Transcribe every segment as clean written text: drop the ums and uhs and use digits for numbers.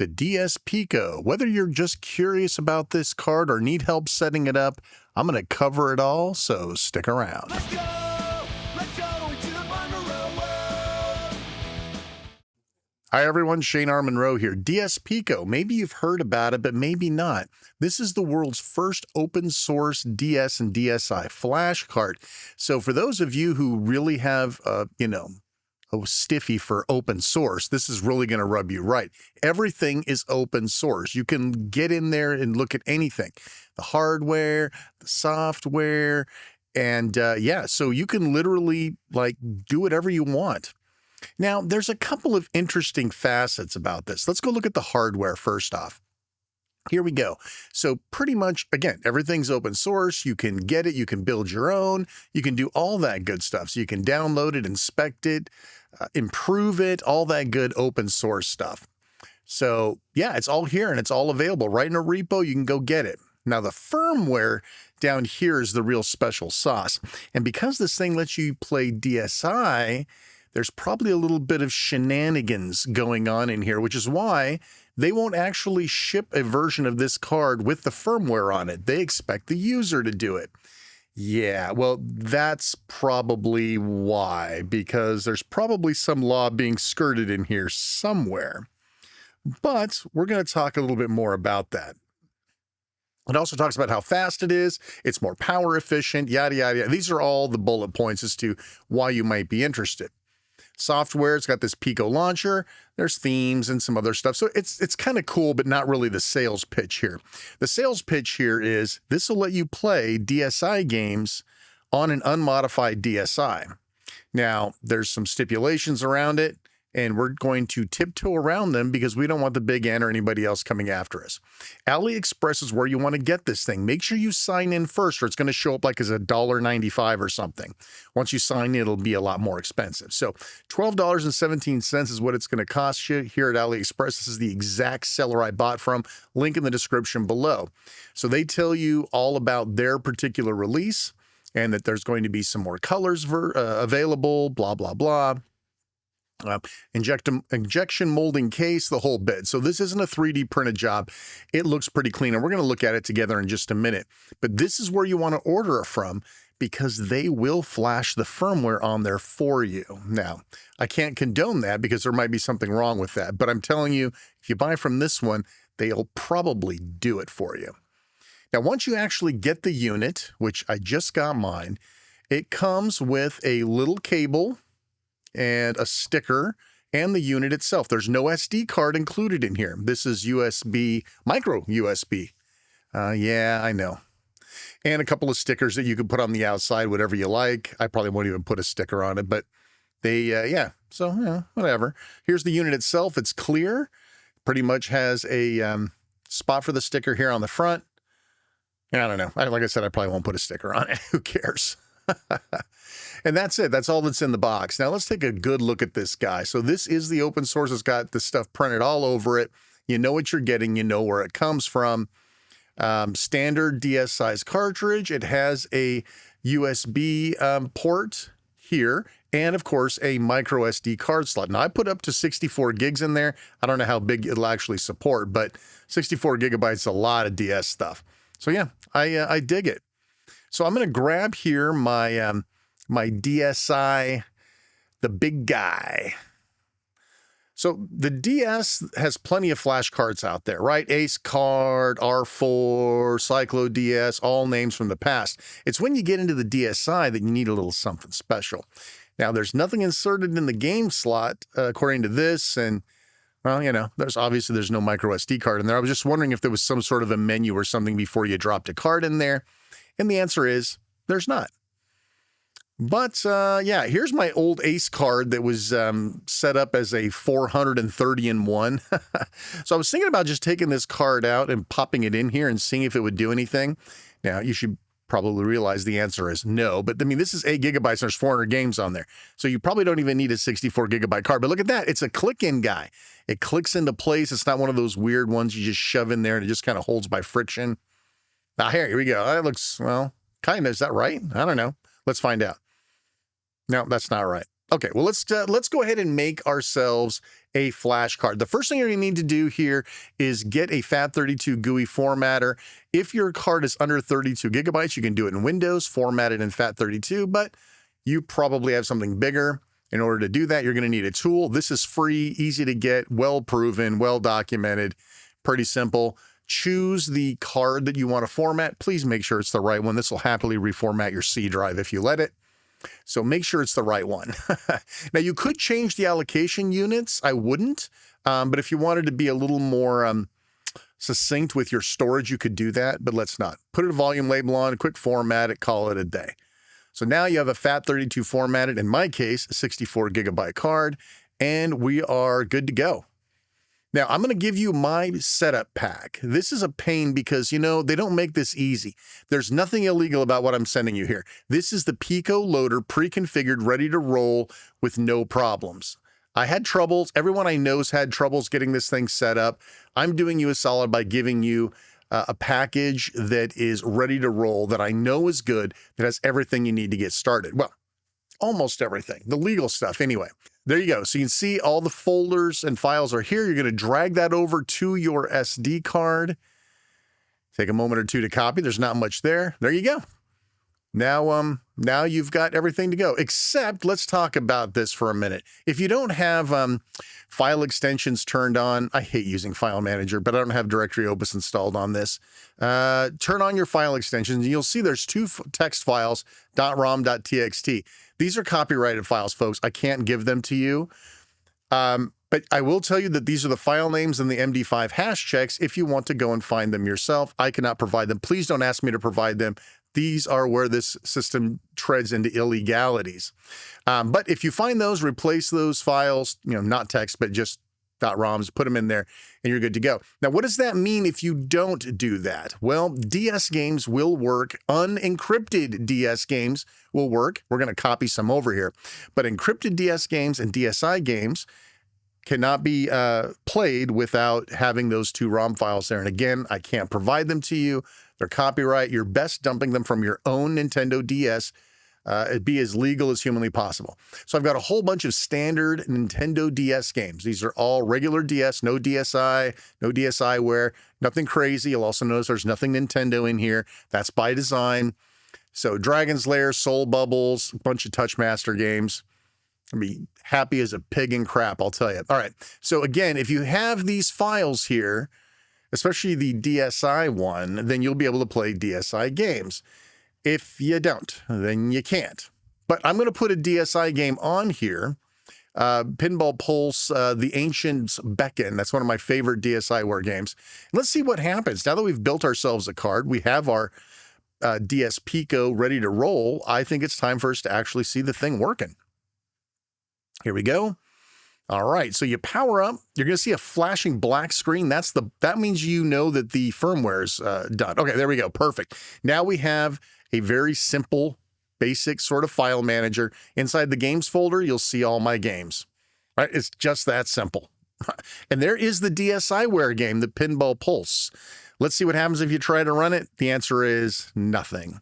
the DSPico. Whether you're just curious about this card or need help setting it up, I'm going to cover it all, so stick around. Let's go into the MonroeWorld. Hi everyone, Shane R. Monroe here. DSPico, maybe you've heard about it, but maybe not. This is the world's first open source DS and DSi Flashcart. So for those of you who really have, a stiffy for open source, this is really going to rub you right. Everything is open source. You can get in there and look at anything, the hardware, the software, and so you can literally do whatever you want. Now, there's a couple of interesting facets about this. Let's go look at the hardware first off. Here we go. So pretty much, again, everything's open source. You can get it. You can build your own. You can do all that good stuff. So you can download it, inspect it, improve it, all that good open source stuff. So yeah, it's all here and it's all available right in a repo. You can go get it. Now the firmware down here is the real special sauce. And because this thing lets you play DSi, there's probably a little bit of shenanigans going on in here, which is why they won't actually ship a version of this card with the firmware on it. They expect the user to do it. Yeah, well, that's probably why, because there's probably some law being skirted in here somewhere. But we're going to talk a little bit more about that. It also talks about how fast it is, it's more power efficient, yada, yada, yada. These are all the bullet points as to why you might be interested. Software, it's got this Pico launcher, there's themes and some other stuff. So it's kind of cool, but not really the sales pitch here. The sales pitch here is this will let you play DSi games on an unmodified DSi. Now, there's some stipulations around it, and we're going to tiptoe around them because we don't want the big N or anybody else coming after us. AliExpress is where you want to get this thing. Make sure you sign in first, or it's going to show up like as $1.95 or something. Once you sign in, it'll be a lot more expensive. So $12.17 is what it's going to cost you here at AliExpress. This is the exact seller I bought from. Link in the description below. So they tell you all about their particular release and that there's going to be some more colors available, blah, blah, blah. Injection molding case, the whole bit. So this isn't a 3D printed job. It looks pretty clean, and we're going to look at it together in just a minute. But this is where you want to order it from because they will flash the firmware on there for you. Now, I can't condone that because there might be something wrong with that. But I'm telling you, if you buy from this one, they'll probably do it for you. Now, once you actually get the unit, which I just got mine, it comes with a little cable and a sticker and the unit itself. There's no SD card included in here. This is USB, micro USB. Yeah, I know. And a couple of stickers that you can put on the outside, whatever you like. I probably won't even put a sticker on it, but whatever. Here's the unit itself. It's clear. Pretty much has a spot for the sticker here on the front. I don't know. Like I said, I probably won't put a sticker on it. Who cares? And that's it. That's all that's in the box. Now let's take a good look at this guy. So this is the open source. It's got the stuff printed all over it. You know what you're getting. You know where it comes from. Standard DS size cartridge. It has a USB port here. And of course, a micro SD card slot. Now I put up to 64 gigs in there. I don't know how big it'll actually support, but 64 gigabytes is a lot of DS stuff. So yeah, I dig it. So I'm going to grab here my my DSi, the big guy. So the DS has plenty of flash cards out there, right? Ace card, R4, Cyclo DS, all names from the past. It's when you get into the DSi that you need a little something special. Now, there's nothing inserted in the game slot, according to this, and well, there's no micro SD card in there. I was just wondering if there was some sort of a menu or something before you dropped a card in there. And the answer is there's not. But here's my old Ace card that was set up as a 430-in-1. So I was thinking about just taking this card out and popping it in here and seeing if it would do anything. Now, you should probably realize the answer is no. But I mean, this is 8 gigabytes and there's 400 games on there. So you probably don't even need a 64 gigabyte card. But look at that. It's a click-in guy. It clicks into place. It's not one of those weird ones you just shove in there and it just kind of holds by friction. Now, here we go. That looks, well, kind of. Is that right? I don't know. Let's find out. No, that's not right. Okay, well, let's go ahead and make ourselves a flash card. The first thing you're going to need to do here is get a FAT32 GUI formatter. If your card is under 32 gigabytes, you can do it in Windows, format it in FAT32, but you probably have something bigger. In order to do that, you're going to need a tool. This is free, easy to get, well proven, well documented, pretty simple. Choose the card that you want to format. Please make sure it's the right one. This will happily reformat your C drive if you let it. So make sure it's the right one. Now, you could change the allocation units. I wouldn't. But if you wanted to be a little more succinct with your storage, you could do that, but let's not. Put a volume label on, quick format it, call it a day. So now you have a FAT32 formatted, in my case, a 64 gigabyte card, and we are good to go. Now, I'm going to give you my setup pack. This is a pain because, you know, they don't make this easy. There's nothing illegal about what I'm sending you here. This is the Pico Loader, pre-configured, ready to roll with no problems. I had troubles. Everyone I know's had troubles getting this thing set up. I'm doing you a solid by giving you a package that is ready to roll, that I know is good, that has everything you need to get started. Well, almost everything. The legal stuff, anyway. There you go. So you can see all the folders and files are here. You're going to drag that over to your SD card. Take a moment or two to copy. There's not much there. There you go. Now you've got everything to go, except let's talk about this for a minute. If you don't have file extensions turned on, I hate using File Manager, but I don't have Directory Opus installed on this. Turn on your file extensions, and you'll see there's two text files, .rom, .txt. These are copyrighted files, folks. I can't give them to you. But I will tell you that these are the file names and the MD5 hash checks if you want to go and find them yourself. I cannot provide them. Please don't ask me to provide them. These are where this system treads into illegalities. But if you find those, replace those files, you know, not text, but just .roms, put them in there, and you're good to go. Now, what does that mean if you don't do that? Well, DS games will work. Unencrypted DS games will work. We're going to copy some over here. But encrypted DS games and DSi games cannot be played without having those two ROM files there. And again, I can't provide them to you. They're copyright. You're best dumping them from your own Nintendo DS. It'd be as legal as humanly possible. So I've got a whole bunch of standard Nintendo DS games. These are all regular DS, no DSi, no DSiWare, nothing crazy. You'll also notice there's nothing Nintendo in here. That's by design. So Dragon's Lair, Soul Bubbles, a bunch of Touchmaster games. I'll be happy as a pig in crap, I'll tell you. All right. So again, if you have these files here, especially the DSi one, then you'll be able to play DSi games. If you don't, then you can't. But I'm going to put a DSi game on here. Pinball Pulse, The Ancients Beckon. That's one of my favorite DSiWare games. Let's see what happens. Now that we've built ourselves a card, we have our DSPico ready to roll. I think it's time for us to actually see the thing working. Here we go. All right, so you power up. You're going to see a flashing black screen. That means you know that the firmware's done. Okay, there we go. Perfect. Now we have a very simple, basic sort of file manager. Inside the games folder, you'll see all my games. Right? It's just that simple. And there is the DSiWare game, the Pinball Pulse. Let's see what happens if you try to run it. The answer is nothing.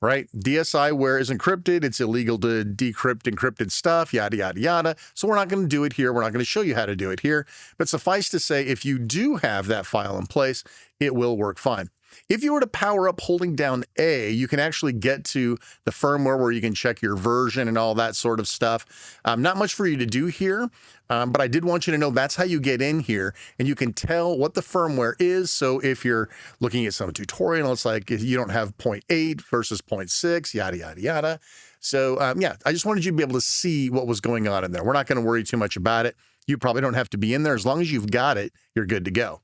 Right? DSiWare is encrypted. It's illegal to decrypt encrypted stuff, yada, yada, yada. So we're not going to do it here. We're not going to show you how to do it here. But suffice to say, if you do have that file in place, it will work fine. If you were to power up holding down A, you can actually get to the firmware where you can check your version and all that sort of stuff. Not much for you to do here, but I did want you to know that's how you get in here, and you can tell what the firmware is. So if you're looking at some tutorial, it's like you don't have 0.8 versus 0.6, yada, yada, yada. So yeah, I just wanted you to be able to see what was going on in there. We're not going to worry too much about it. You probably don't have to be in there. As long as you've got it, you're good to go.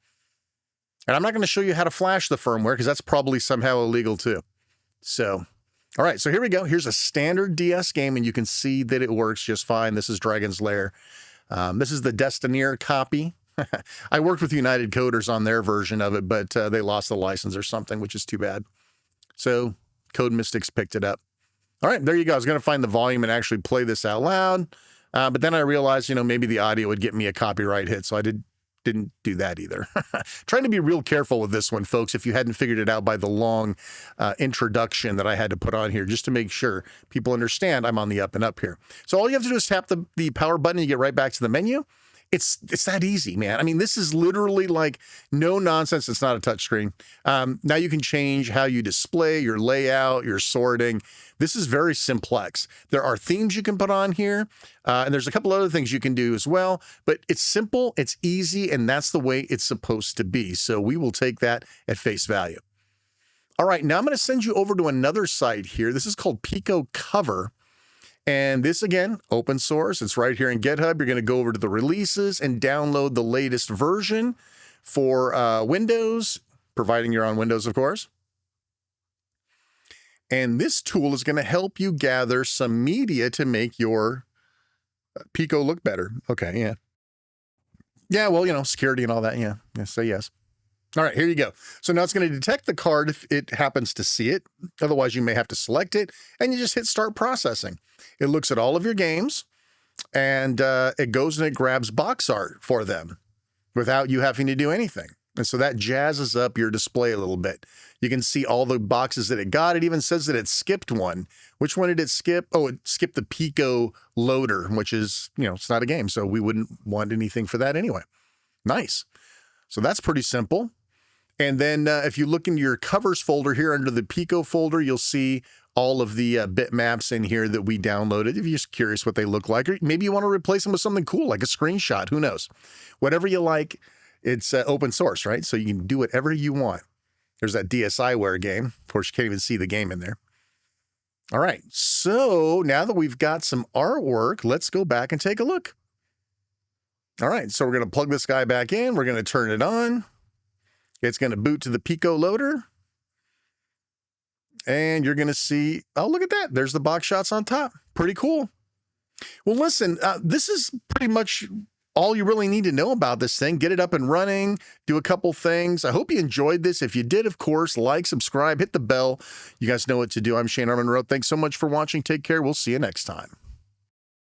And I'm not going to show you how to flash the firmware because that's probably somehow illegal too. So, all right, so here we go. Here's a standard DS game, and you can see that it works just fine. This is Dragon's Lair. This is the Destinier copy. I worked with United Coders on their version of it, but they lost the license or something, which is too bad. So Code Mystics picked it up. All right, there you go. I was going to find the volume and actually play this out loud, but then I realized, you know, maybe the audio would get me a copyright hit, so I didn't do that either. Trying to be real careful with this one, folks, if you hadn't figured it out by the long introduction that I had to put on here, just to make sure people understand I'm on the up and up here. So all you have to do is tap the power button and you get right back to the menu. It's that easy, man. I mean, this is literally like no nonsense. It's not a touch screen. Now you can change how you display, your layout, your sorting. This is very simplex. There are themes you can put on here, and there's a couple other things you can do as well, but it's simple, it's easy, and that's the way it's supposed to be. So we will take that at face value. All right, now I'm going to send you over to another site here. This is called Pico Cover. And this, again, open source. It's right here in GitHub. You're going to go over to the releases and download the latest version for Windows, providing you're on Windows, of course. And this tool is going to help you gather some media to make your Pico look better. Okay, yeah. Yeah, well, you know, security and all that. Yeah, say yes. All right, here you go. So now it's going to detect the card if it happens to see it. Otherwise, you may have to select it, and you just hit start processing. It looks at all of your games, and it goes and it grabs box art for them without you having to do anything. And so that jazzes up your display a little bit. You can see all the boxes that it got. It even says that it skipped one. Which one did it skip? Oh, it skipped the Pico Loader, which is, you know, it's not a game, so we wouldn't want anything for that anyway. Nice. So that's pretty simple. And then if you look into your covers folder here under the Pico folder, you'll see all of the bitmaps in here that we downloaded. If you're just curious what they look like, or maybe you want to replace them with something cool, like a screenshot, who knows? Whatever you like, it's open source, right? So you can do whatever you want. There's that DSiWare game. Of course, you can't even see the game in there. All right, so now that we've got some artwork, let's go back and take a look. All right, so we're going to plug this guy back in. We're going to turn it on. It's going to boot to the Pico Loader. And you're going to see, oh, look at that. There's the box shots on top. Pretty cool. Well, listen, this is pretty much all you really need to know about this thing. Get it up and running, do a couple things. I hope you enjoyed this. If you did, of course, like, subscribe, hit the bell. You guys know what to do. I'm Shane Monroe. Thanks so much for watching. Take care. We'll see you next time.